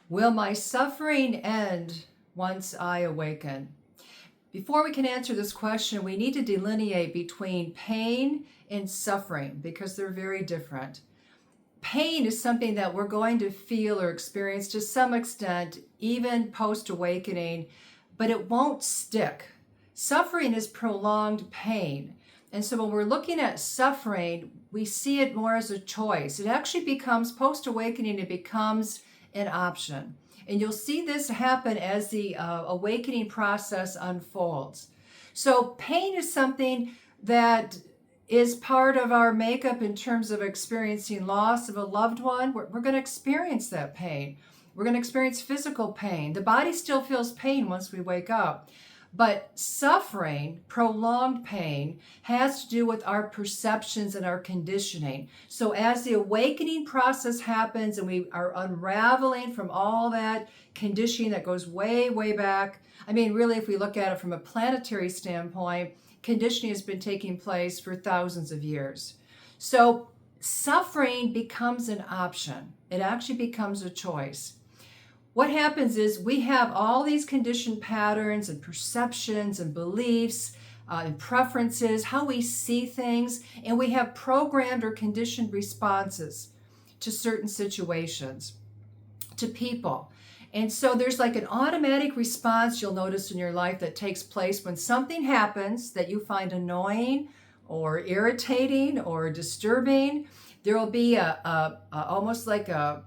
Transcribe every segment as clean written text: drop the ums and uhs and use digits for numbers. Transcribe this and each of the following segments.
Will my suffering end once I awaken? Before we can answer this question, we need to delineate between pain and suffering because they're very different. Pain is something that we're going to feel or experience to some extent, even post-awakening, but it won't stick. Suffering is prolonged pain. And so when we're looking at suffering, we see it more as a choice. It actually becomes, post-awakening, it becomes an option. And you'll see this happen as the awakening process unfolds. So pain is something that is part of our makeup in terms of experiencing loss of a loved one. We're going to experience that pain. We're going to experience physical pain. The body still feels pain once we wake up. But suffering, prolonged pain, has to do with our perceptions and our conditioning. So as the awakening process happens and we are unraveling from all that conditioning that goes way, way back, I mean, really, if we look at it from a planetary standpoint, conditioning has been taking place for thousands of years. So suffering becomes an option. It actually becomes a choice. What happens is we have all these conditioned patterns and perceptions and beliefs and preferences, how we see things, and we have programmed or conditioned responses to certain situations, to people. And so there's like an automatic response you'll notice in your life that takes place when something happens that you find annoying or irritating or disturbing. There will be almost like a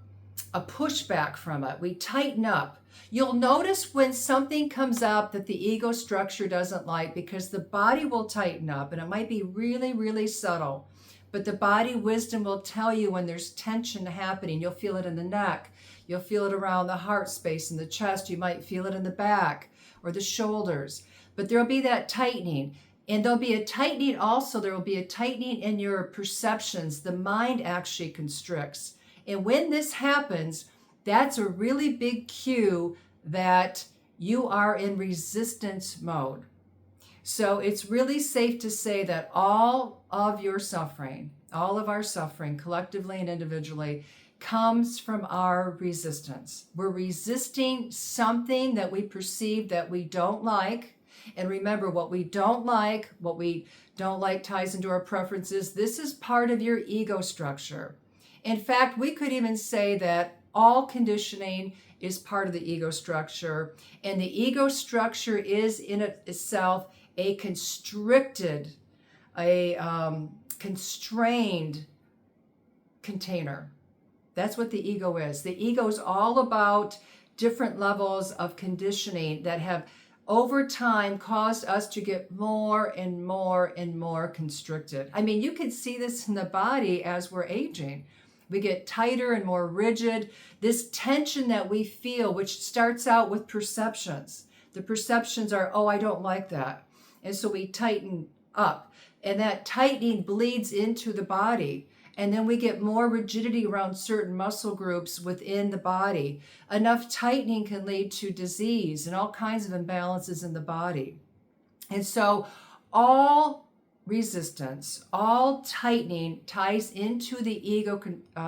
pushback from it. We tighten up. You'll notice when something comes up that the ego structure doesn't like, because the body will tighten up, and it might be really, really subtle, but the body wisdom will tell you when there's tension happening. You'll feel it in the neck. You'll feel it around the heart space in the chest. You might feel it in the back or the shoulders, but there'll be that tightening. And there'll be a tightening also. There will be a tightening in your perceptions. The mind actually constricts. And when this happens, that's a really big cue that you are in resistance mode. So it's really safe to say that all of your suffering, all of our suffering, collectively and individually, comes from our resistance. We're resisting something that we perceive that we don't like. And remember, what we don't like ties into our preferences. This is part of your ego structure. In fact, we could even say that all conditioning is part of the ego structure, and the ego structure is in itself a constricted, constrained container. That's what the ego is. The ego is all about different levels of conditioning that have over time caused us to get more and more and more constricted. I mean, you can see this in the body as we're aging. We get tighter and more rigid. This tension that we feel, which starts out with perceptions. The perceptions are, oh, I don't like that. And so we tighten up. And that tightening bleeds into the body. And then we get more rigidity around certain muscle groups within the body. Enough tightening can lead to disease and all kinds of imbalances in the body. And so all resistance, all tightening ties into the ego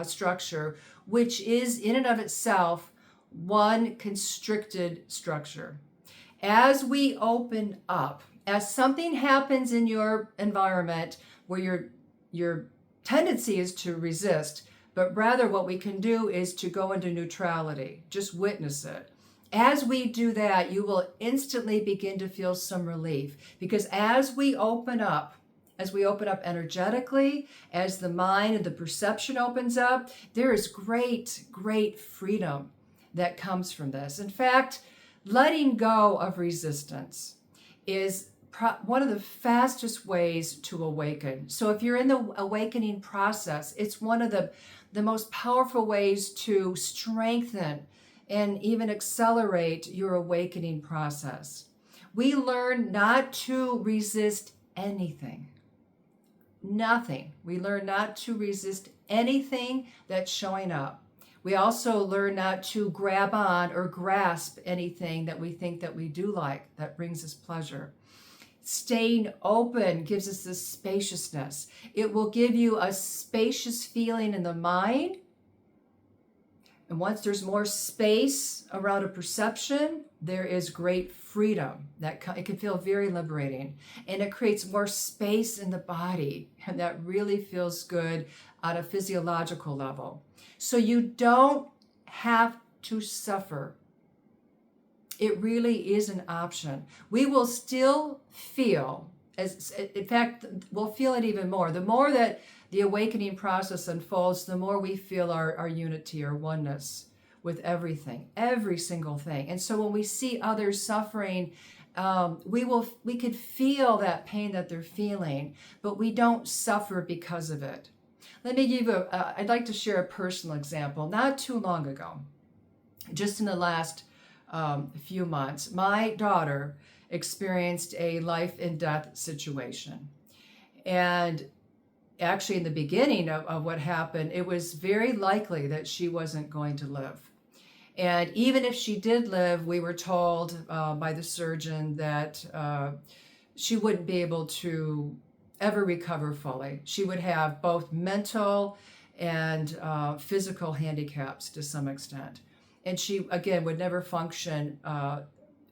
structure, which is in and of itself one constricted structure. As we open up, as something happens in your environment where your tendency is to resist, but rather what we can do is to go into neutrality, just witness it. As we do that, you will instantly begin to feel some relief, because as we open up energetically, as the mind and the perception opens up, there is great, great freedom that comes from this. In fact, letting go of resistance is one of the fastest ways to awaken. So if you're in the awakening process, it's one of the most powerful ways to strengthen and even accelerate your awakening process. We learn not to resist anything. Nothing. We learn not to resist anything that's showing up. We also learn not to grab on or grasp anything that we think that we do like, that brings us pleasure. Staying open gives us this spaciousness. It will give you a spacious feeling in the mind, And once there's more space around a perception, there is great freedom. It can feel very liberating. And it creates more space in the body. And that really feels good on a physiological level. So you don't have to suffer. It really is an option. We will still feel, in fact, we'll feel it even more. The more that the awakening process unfolds, the more we feel our unity, our oneness with everything, every single thing. And so when we see others suffering, we could feel that pain that they're feeling, but we don't suffer because of it. Let me give I'd like to share a personal example. Not too long ago, just in the last few months, my daughter experienced a life and death situation. And actually, in the beginning of what happened, it was very likely that she wasn't going to live. And even if she did live, we were told by the surgeon that she wouldn't be able to ever recover fully. She would have both mental and physical handicaps to some extent. And she, again, would never function,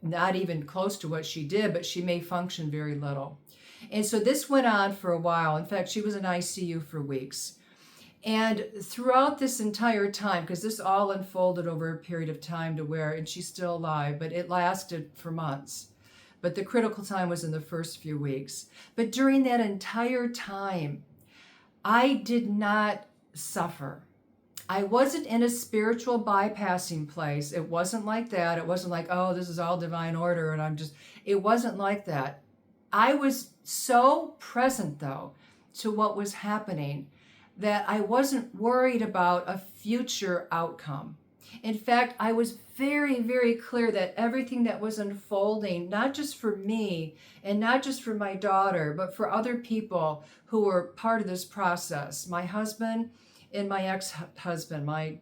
not even close to what she did, but she may function very little. And so this went on for a while. In fact, she was in ICU for weeks. And throughout this entire time, because this all unfolded over a period of time to where, and she's still alive, but it lasted for months. But the critical time was in the first few weeks. But during that entire time, I did not suffer. I wasn't in a spiritual bypassing place. It wasn't like that. It wasn't like, oh, this is all divine order and it wasn't like that. I was so present, though, to what was happening that I wasn't worried about a future outcome. In fact, I was very, very clear that everything that was unfolding, not just for me and not just for my daughter, but for other people who were part of this process, my husband and my ex-husband, my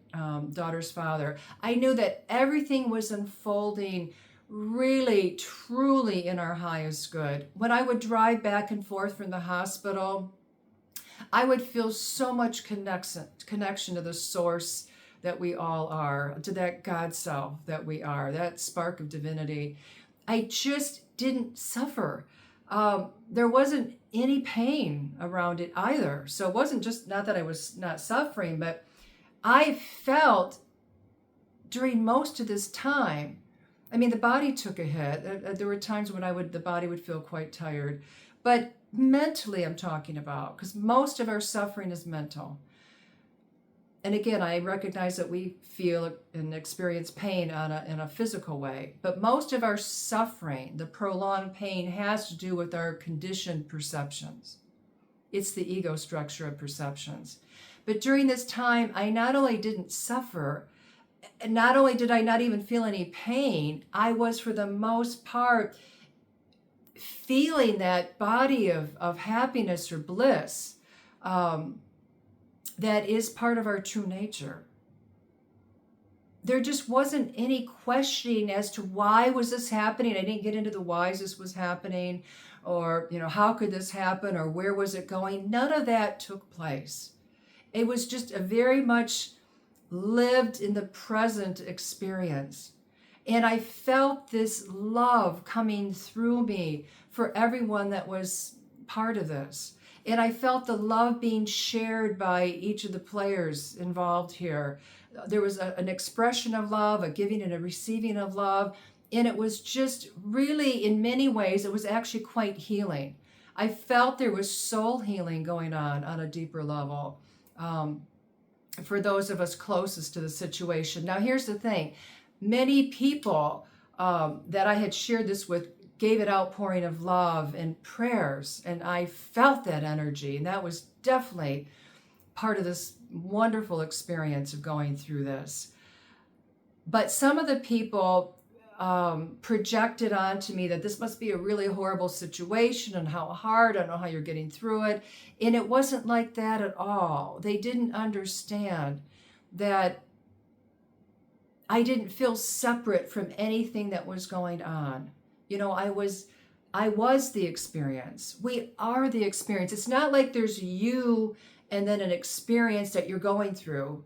daughter's father, I knew that everything was unfolding really, truly in our highest good. When I would drive back and forth from the hospital, I would feel so much connection to the source that we all are, to that God self that we are, that spark of divinity. I just didn't suffer. There wasn't any pain around it either. So it wasn't just, not that I was not suffering, but I felt during most of this time, I mean, the body took a hit. There were times when the body would feel quite tired, but mentally I'm talking about, because most of our suffering is mental. And again, I recognize that we feel and experience pain in a physical way, but most of our suffering, the prolonged pain, has to do with our conditioned perceptions. It's the ego structure of perceptions. But during this time, I not only didn't suffer, not only did I not even feel any pain, I was, for the most part, feeling that body of happiness or bliss that is part of our true nature. There just wasn't any questioning as to why was this happening. I didn't get into the whys this was happening, or how could this happen, or where was it going. None of that took place. It was just a very much lived in the present experience. And I felt this love coming through me for everyone that was part of this. And I felt the love being shared by each of the players involved here. There was an expression of love, a giving and a receiving of love. And it was just really, in many ways, it was actually quite healing. I felt there was soul healing going on a deeper level for those of us closest to the situation. Now, here's the thing. Many people that I had shared this with gave an outpouring of love and prayers, and I felt that energy, and that was definitely part of this wonderful experience of going through this. But some of the people projected onto me that this must be a really horrible situation and how hard, I don't know how you're getting through it. And it wasn't like that at all. They didn't understand that I didn't feel separate from anything that was going on. I was the experience. We are the experience. It's not like there's you and then an experience that you're going through.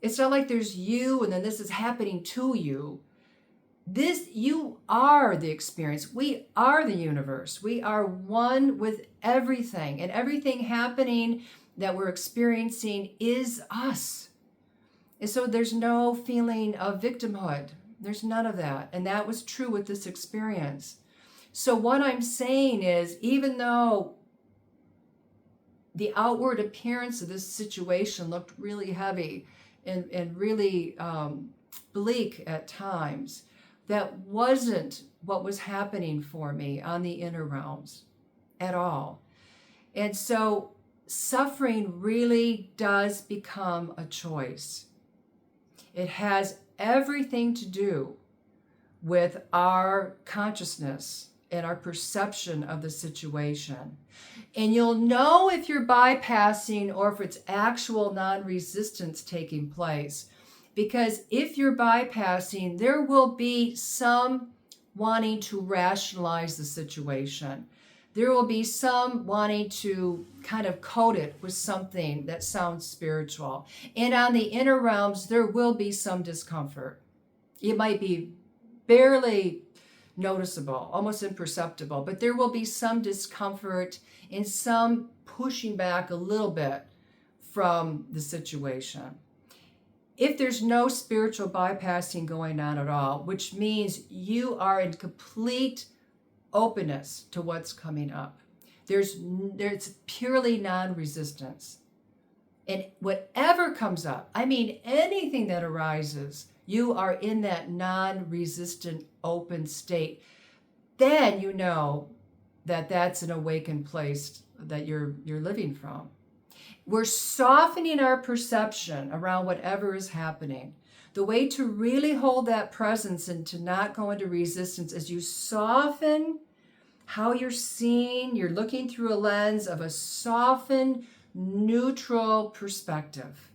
It's not like there's you and then this is happening to you. You are the experience. We are the universe. We are one with everything, and everything happening that we're experiencing is us. And so there's no feeling of victimhood. There's none of that. And that was true with this experience. So what I'm saying is, even though the outward appearance of this situation looked really heavy and really bleak at times, that wasn't what was happening for me on the inner realms at all. And so suffering really does become a choice. It has everything to do with our consciousness and our perception of the situation. And you'll know if you're bypassing or if it's actual non-resistance taking place. Because if you're bypassing, there will be some wanting to rationalize the situation. There will be some wanting to kind of coat it with something that sounds spiritual. And on the inner realms, there will be some discomfort. It might be barely noticeable, almost imperceptible, but there will be some discomfort and some pushing back a little bit from the situation. If there's no spiritual bypassing going on at all, which means you are in complete openness to what's coming up. There's purely non-resistance. And whatever comes up, I mean anything that arises, you are in that non-resistant open state. Then you know that that's an awakened place that you're living from. We're softening our perception around whatever is happening. The way to really hold that presence and to not go into resistance is you soften how you're seeing. You're looking through a lens of a softened, neutral perspective.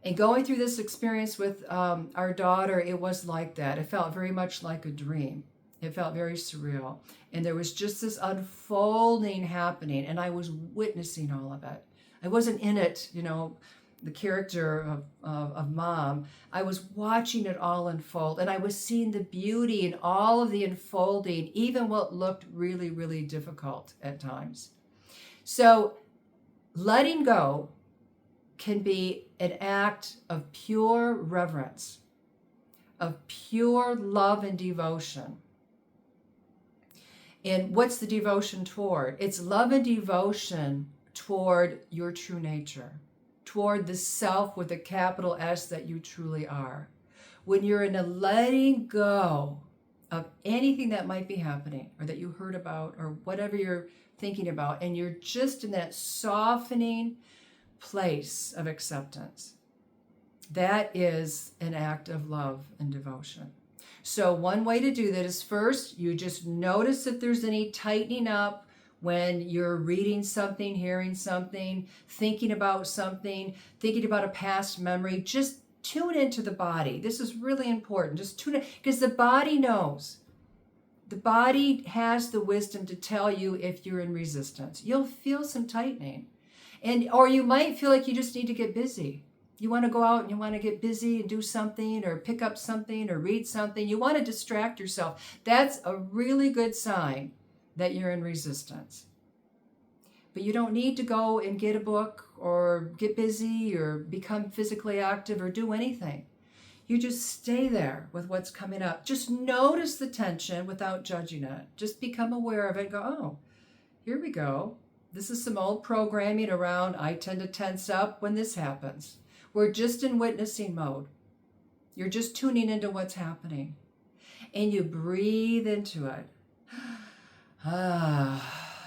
And going through this experience with our daughter, it was like that. It felt very much like a dream. It felt very surreal. And there was just this unfolding happening, and I was witnessing all of it. I wasn't in it, the character of mom. I was watching it all unfold, and I was seeing the beauty in all of the unfolding, even what looked really, really difficult at times. So letting go can be an act of pure reverence, of pure love and devotion. And what's the devotion toward? It's love and devotion toward your true nature, toward the self with a capital S that you truly are. When you're in a letting go of anything that might be happening or that you heard about or whatever you're thinking about, and you're just in that softening place of acceptance, that is an act of love and devotion. So one way to do that is first, you just notice if there's any tightening up when you're reading something, hearing something, thinking about something, thinking about a past memory. Just tune into the body. This is really important. Just tune in, because the body knows. The body has the wisdom to tell you if you're in resistance. You'll feel some tightening. Or you might feel like you just need to get busy. You want to go out and you want to get busy and do something or pick up something or read something. You want to distract yourself. That's a really good sign that you're in resistance. But you don't need to go and get a book or get busy or become physically active or do anything. You just stay there with what's coming up. Just notice the tension without judging it. Just become aware of it and go, oh, here we go. This is some old programming around I tend to tense up when this happens. We're just in witnessing mode. You're just tuning into what's happening. And you breathe into it.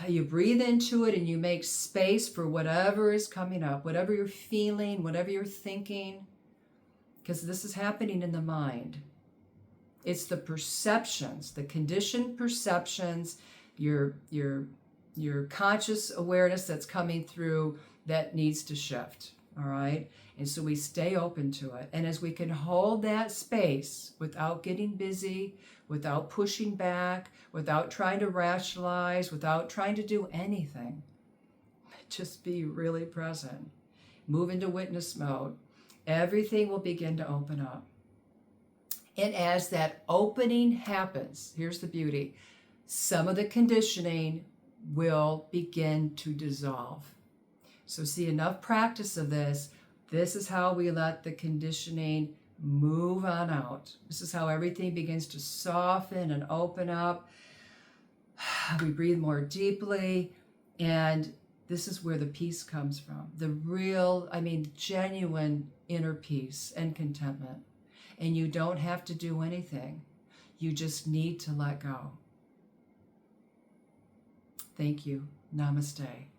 You breathe into it and you make space for whatever is coming up, whatever you're feeling, whatever you're thinking. Because this is happening in the mind. It's the perceptions, the conditioned perceptions, your conscious awareness that's coming through that needs to shift. All right. And so we stay open to it. And as we can hold that space without getting busy, without pushing back, without trying to rationalize, without trying to do anything, just be really present. Move into witness mode. everything will begin to open up. And as that opening happens, here's the beauty, some of the conditioning will begin to dissolve. So see, enough practice of this. This is how we let the conditioning move on out. This is how everything begins to soften and open up. We breathe more deeply, and this is where the peace comes from. The real, genuine inner peace and contentment. And you don't have to do anything. You just need to let go. Thank you. Namaste.